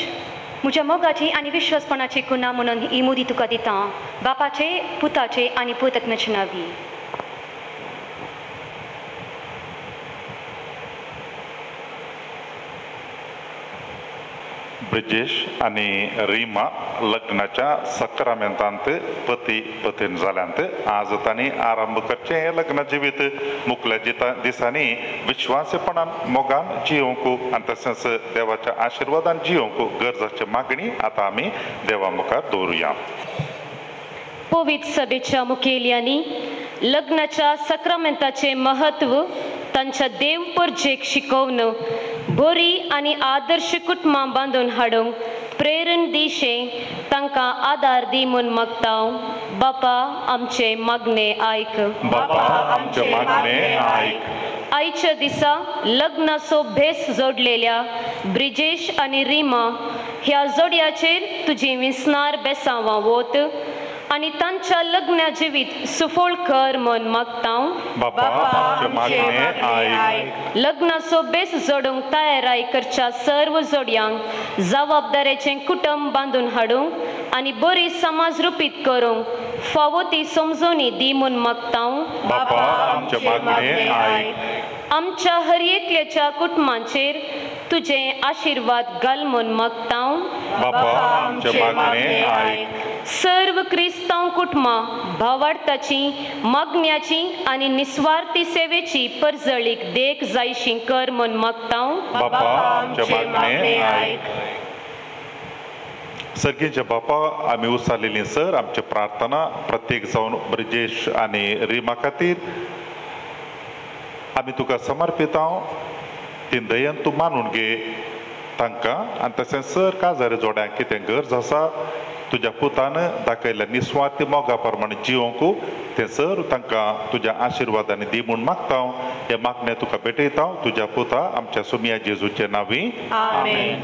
म्हज्या मोगाची आनी विश्वासपणाची खुणा म्हणून ही मुदी तुका दिता. बापाचे पुताचे आनी पवित्र आत्म्याचे नांवी. ब्रिजेश आणि रिमा लग्नाच्या सक्रामेंतांत पती पत्नी जाल्यांत आज तांणी आरंभ करचे लग्न जिवीत मुखल्या दिसांनी विश्वासपणान मोगान जियोंकू आनी तशेंच देवाच्या आशिर्वादान जियोंकू गरजाची मागणी आता आमी देवा मुखार दवरुया. पवित्र सभेच्या मुखेल्यांनी लग्नाच्या सक्रामेंताचे महत्व तांच्या देवपर्जेक शिकवण बरी आनी आदर्श कुटुंबां बांदून हाडूंक प्रेरण दिशे तांकां आदार दी म्हूण मागतां. बापा आमचे मागणे आयक. आयच्या दिसा लग्नाचो भेस जोडलेल्या ब्रिजेश आनी रिमा ह्या जोडयाचेर तुजी विस्नार बेसांवां वोत आनी तांच्या लग्ना जिवीत सुफळ कर म्हूण मागतां. लग्नाचो बेस जोडूंक तयाराय करच्या सर्व जोडयांक जबाबदारेचें कुटुंब बांदून हाडूंक आनी बरी समाज रुपीत करूंक फावो ती समजोनी दी म्हूण मागतां. आमच्या हर एकल्याच्या कुटुंबांचेर तुझे आशिर्वाद घाल म्हूण मागतां. सर्व क्रिस्तांव कुटुंबां भावार्थाची मागण्याची आनी निस्वार्थी सेवेची परजळीक देख जायशी कर म्हूण मागतां. सर्गीच्या बापा आमी उसालेली सर आमची प्रार्थना प्रत्येक जावन ब्रिजेश आनी रिमा खातीर आमी तुका समर्पिता. ती दयेन तूं मानून घे तांकां आनी तशेंच सर काजारे जोड्यांक कितें गरज आसा तुज्या पुतान दाखयल्या निस्वार्थी मोगा प्रमाणे जियोंकू तें सर तांकां तुज्या आशिर्वादांनी दी म्हूण मागतां. हे मागणें तुका भेटयता तुज्या पुता आमच्या सुमिया जेजूचे नांवी. आमेन.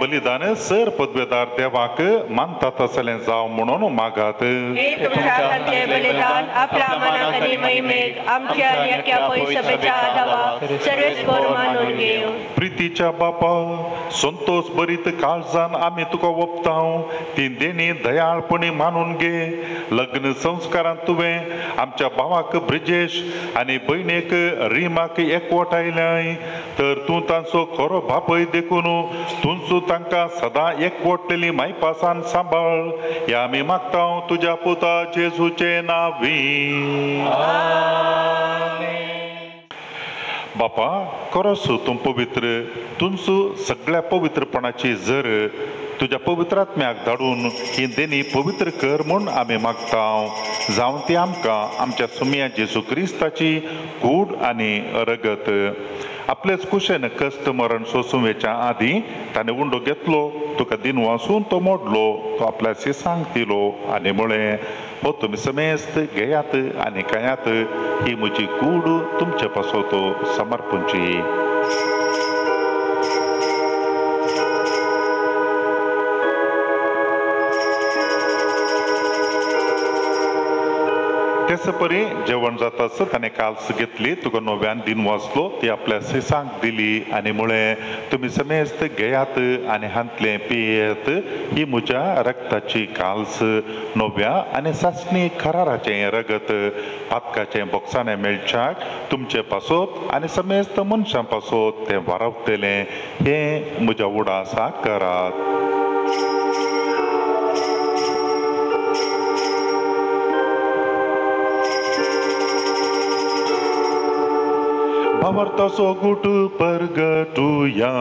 बलिदान सर पदवेदार देवाक मानता तसलें जाव म्हणून मागात. बलिदान आपल्या मनात आनी महिमेक आमच्या नेक्या सभेच्या आदावा सर्वेस्वर मानून घेऊ. प्रितीच्या बापा संतोष बरीत काळजान आमी तुका वपतां. ती देणी दयाळपणी मानून घे. लग्न संस्कारांत तुवें आमच्या भावाक ब्रिजेश आनी भयणेक रिमाक एकवटायल्याय तर तूं तांचो खरो बापय देखून तूंच तांकां सदां एकवटलेली मायपासान सांबाळ. ह्या आमी मागतां तुज्या पुता जेजूचे नांवी. बापा खरोच तूं पवित्र. तुमचो सगळ्या पवित्रपणाची जर तुज्या पवित्रात्म्याक धाडून ही देणी पवित्र कर म्हूण आमी मागतां. जावं ती आमकां आमच्या सुमिया जेजू क्रिस्ताची कूड आनी रगत. आपलेच कुशेन कश्ट मरण सोसूं वेच्या आदीं ताणें उंडो घेतलो. तुका दिन वासून तो मोडलो. तो आपल्या शिसांक दिलो आनी म्हळें हो तुमी समेस्त घेयात आनी खायात. ही म्हजी कूड तुमचे पासोतो समर्पूंची. तेच परी जेवण जाता ताणें काल्स घेतली तुका नव्यान दिन वाचलो ती आपल्या सिसांक दिली आनी मुळे तुम्ही समेस्त घेयात आनी हांतले पियेत ही म्हज्या रक्ताची काल्स नव्या आनी सासणी खराराचें रगत पातकाचें बोक्साणें मेळच्याक तुमचे पासोत आनी समेस्त मनशां पासोत तें वारवतलें हें म्हज्या उडासाक करात. Avartaso gutu pergatuya.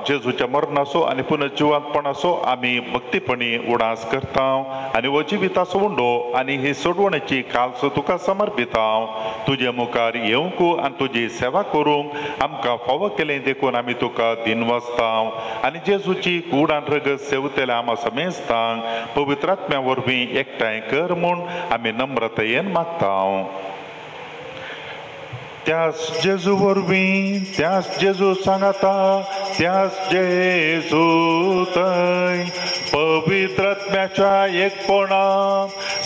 जेजूच्या मरणाचो आनी पुनर्जिवांतपणाचो आमी भक्तीपणी उडास करता आनी हो जिविताचो उंडो आनी ही सोडवणेची काल्स तुका समर्पितां. तुजे मुखार येवंक आनी तुजी सेवा करूंक आमकां फावो केलें देखून आमी तुका दिन वाचता आनी जेजूची कूड आनी रगत सेवतले आमा समेस्तांक पवित्र आत्म्या वरवीं एकठांय कर म्हूण आमी नम्रतायेन मागता. त्याच जेजू वरवीं त्याच जेजू सांगाता त्याच जेजू थंय पवित्र आत्म्याच्या एकपणा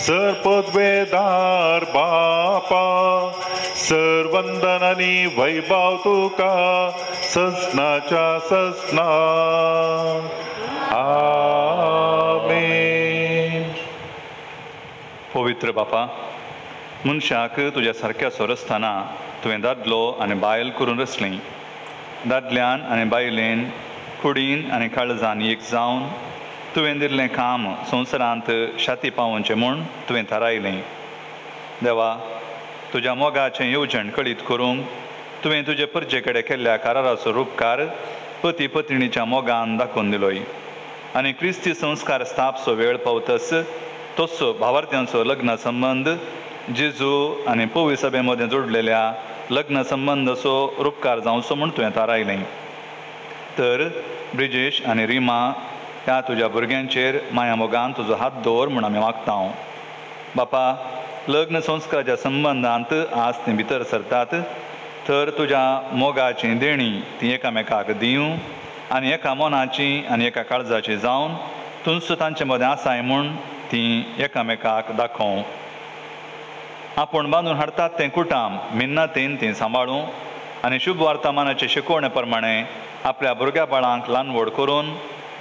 सरपदवेदार बापा सर्वंदन आनी वैभव तुका ससनाच्या ससना. आमेन. पवित्र बापा मनशाक तुज्या सारक्या सोरसतना तुवें दादलो आनी बायल करून रचली. दादल्यान आनी बायलेन कुडीन आनी काळजान एक जावन तुवें दिल्लें काम संवसारांत शाती पावोवचें म्हूण तुवें थारायलें. देवा तुज्या मोगाचें येवजण कळीत करूंक तुवें तुजे परजे कडेन केल्ल्या कराराचो उपकार पती पत्नीच्या मोगान दाखोवन दिलोय आनी क्रिस्ती संस्कार स्थापचो वेळ पावतस तसो भावार्थ्यांचो लग्न संबंध जेजू आनी पवी सभे मदें जोडलेल्या लग्न संबंदाचो उपकार जावचो म्हूण तुवें थारायलें. तर ब्रिजेश आनी रिमा ह्या तुज्या भुरग्यांचेर माया मोगान तुजो हात दवर म्हूण आमी मागता. बापा लग्न संस्काराच्या संबंदांत आज तीं भितर सरतात तर तुज्या मोगाची देणी ती एकामेकाक दिवं आनी एका मोनाची आनी एका काळजाची जावन तुमचो तांचे मदें आसाय म्हूण तीं एकामेकाक दाखोवं. आपूण बांदून हाडटात तें कुटाम मिन्नतेन तीं सांबाळूं आनी शुभ वार्तामानाचे शिकवणे प्रमाणे आपल्या भुरग्या बाळांक ल्हान व्हड करून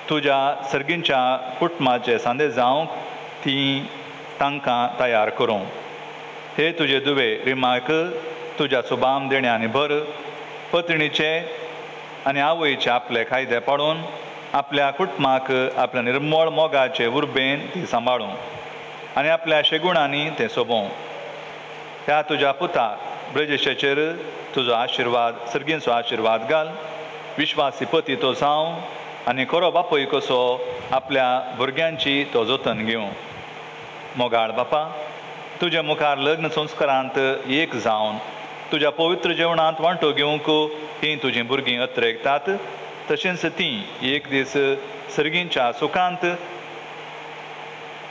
तुज्या सर्गींच्या कुटुंबाचे सांदे जावंक तीं तांकां तयार करूं. हे तुजे दुवे रिमाक तुज्या सुबाम देण्यांनी भर पत्नीचे आनी आवयचे आपले कायदे पाळून आपल्या कुटुंबाक आपल्या निर्मळ मोगाचे उर्बेन ती सांबाळूं आनी आपल्या शेगुणांनी तें सोबोवं. ह्या तुज्या पुताक ब्रजेशाचेर तुजो आशिर्वाद सर्गींचो आशिर्वाद घाल. विश्वासी पती तो जावं आनी खरो बापूय कसो आपल्या भुरग्यांची तो जतन घेवं. मोगाळ बापा तुज्या मुखार लग्न संस्कारांत एक जावन तुज्या पवित्र जेवणांत वांटो घेवंक ही तुजीं भुरगीं अत्रेकतात तशेंच तीं एक दीस सर्गींच्या सुखांत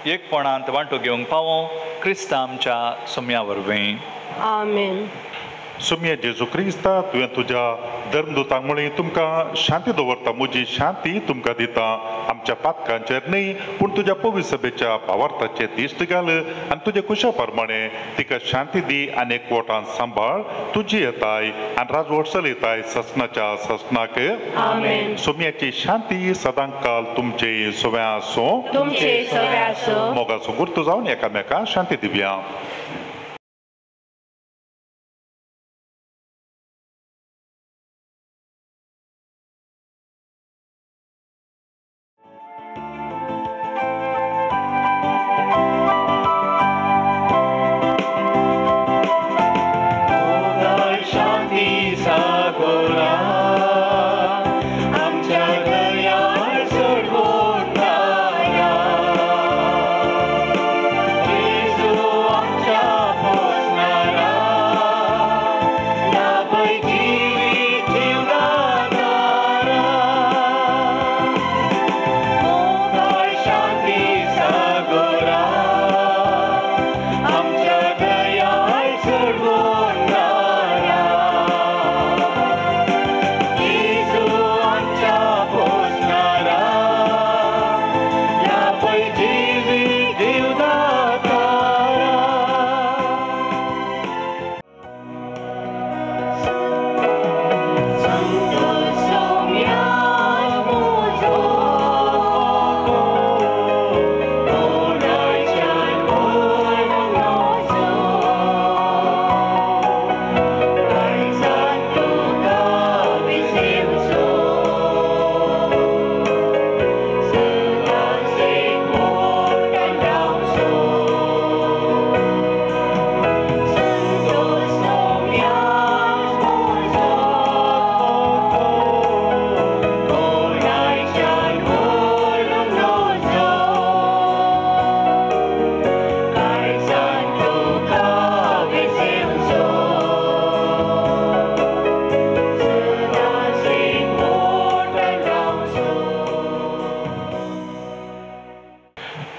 एकपणांत वांटो घेवंक पावो क्रिस्ता आमच्या सुम्या वरवीं. आमेन. सुम्या जेजू क्रिस्ता तुवें तुज्या धर्मदूतांक म्हळें तुमकां शांती दवरता म्हजी शांती तुमकां दिता. आमच्या पातकांचेर न्ही पूण तुज्या पवित्र सभेच्या भावार्थाचेर दिश्ट घाल आनी तुजे कुशा प्रमाणे तिका शांती दी आनी एकवटान सांबाळ. तुजी येताय आनी राजवट चलयताय ससनाच्या ससनाक. सुम्याची शांती सदांच काल तुमचे सोव्या आसूं. मोगाचो गुर्त जावन एकामेकांक शांती दिवया. शांति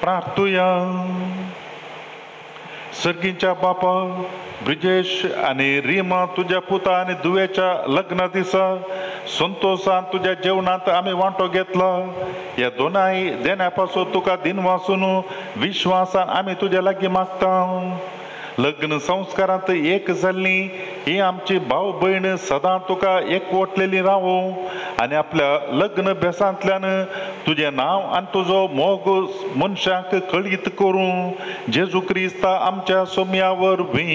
प्रार्थूया. सर्गींच्या बापा, ब्रिजेश आणि रीमा तुझ्या पुता आणि दुव्याच्या लग्ना दिसा संतोषान तुझ्या जेवणात आम्ही वांटो घेतला. या दोनाही देण्यापासून तुका दिन वाचून विश्वासान आम्ही तुझ्या लागी मागता. लग्न संस्कारात एक जाल्ली ही आमची भाऊ बहीण सदा तुका एकवटलेली राहो आणि आपल्या लग्न बेसांतल्यान तुझे नाव आणि तुझो मोग मनशाक कळीत करूं जेजू क्रिस्ता आमच्या सोम्यावर वी.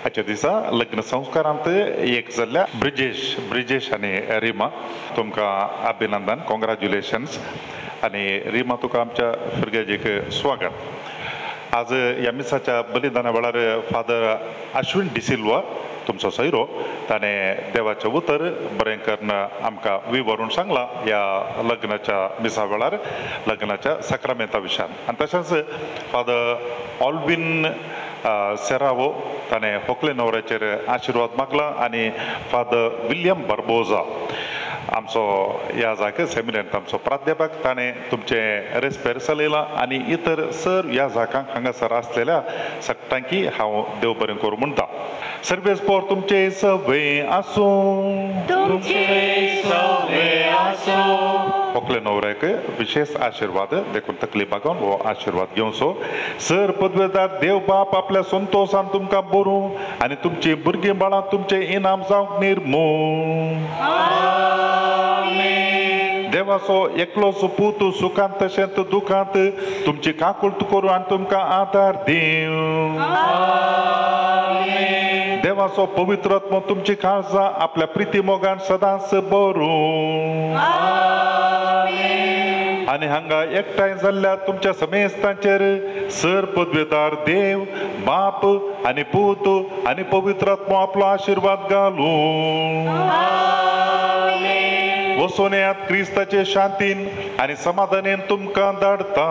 आजच्या दिसा लग्न संस्कारांत एक जाल्ल्या ब्रिजेश आणि रीमा तुमकां अभिनंदन, कॉंग्रॅच्युलेशन्स. आणि रीमा तुका आमच्या फिरगेजीक स्वागत. आज ह्या मिसाच्या बलिदाना वेळार फादर अश्विन डिसिल्वा तुमचो सैरो ताणें देवाचें उतर बरें करून आमकां विवरून सांगला ह्या लग्नाच्या मिसा वेळार लग्नाच्या सक्रामेंता विशयान. आनी तशेंच फादर ऑल्विन सेरावो ताणें होकले न्हवऱ्याचेर आशिर्वाद मागला आणि फादर विलियम बर्बोजा आमचो ह्या जागे सेमिनारींत आमचो प्राध्यापक ताणें तुमचे रेस्पेर चलयला आणि इतर सर ह्या जागांक हांगासर आसलेल्या सगळ्यांकी हांव देव बरें करूं म्हणटा. सर्वेस्पोर तुमचे सवे आसूं, होकले न्हवऱ्याक विशेष आशिर्वाद देखून तकली बागोवन हो आशिर्वाद घेवचो. सर पदवेदार देव बाप आपल्या संतोषान तुमकां बरों आनी तुमची भुरगीं बाळां तुमचे इनाम जावंक निर्मूळ. देवाचो एकलोच पूत सुखांत तशेंच दुखांत तुमची काकुळट करूं आनी तुमकां आदार दिवं. देवाचो पवित्र आत्मो तुमची काळजां आपल्या प्रिती मोगान सदांच बरों. आणि हांगा एकठांय जाल्ल्या तुमच्या समेस्तांचेर सर पदवेदार देव बाप आणि पूत आणि पवित्र आत्मो आपलो आशिर्वाद घालूं. वसोन्यांत क्रिस्ताचे शांतीन आणि समाधानेन तुमकां धाडता.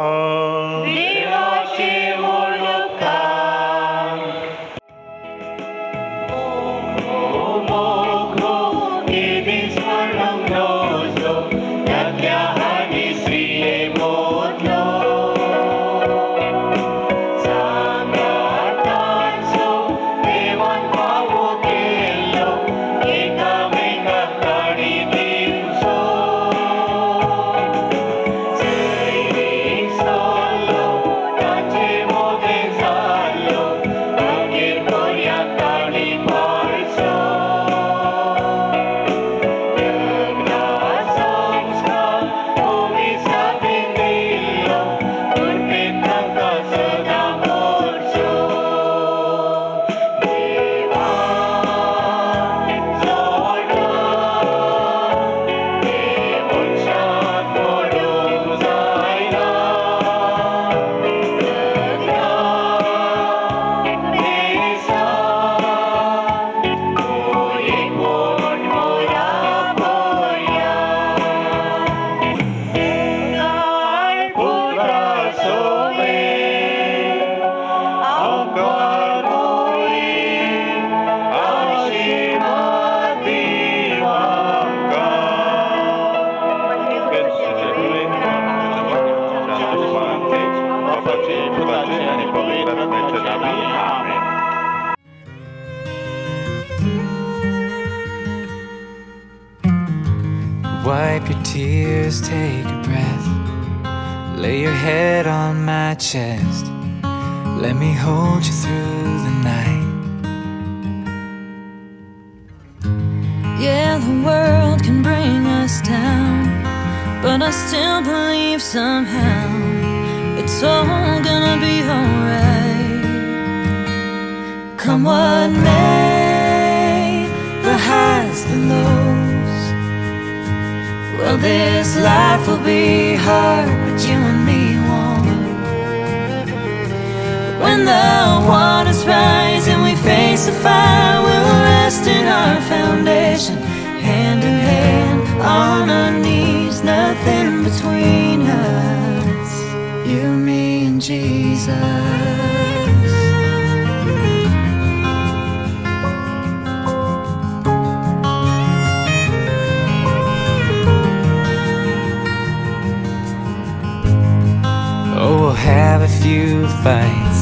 Wipe your tears, take a breath. Lay your head on my chest. Let me hold you through the night. Yeah, the world can bring us down, but I still believe somehow it's all gonna be alright. Come what may, the highs, the lows. Well, this life will be hard, but you and me won't. When the waters rise and we face the fire, we'll rest in our foundation, hand in hand, on our knees, nothing between us, you, me, and Jesus. fights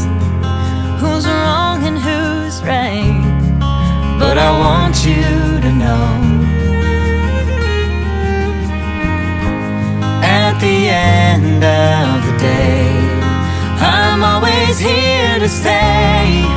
who's wrong and who's right. But I want you to know, at the end of the day, I'm always here to stay.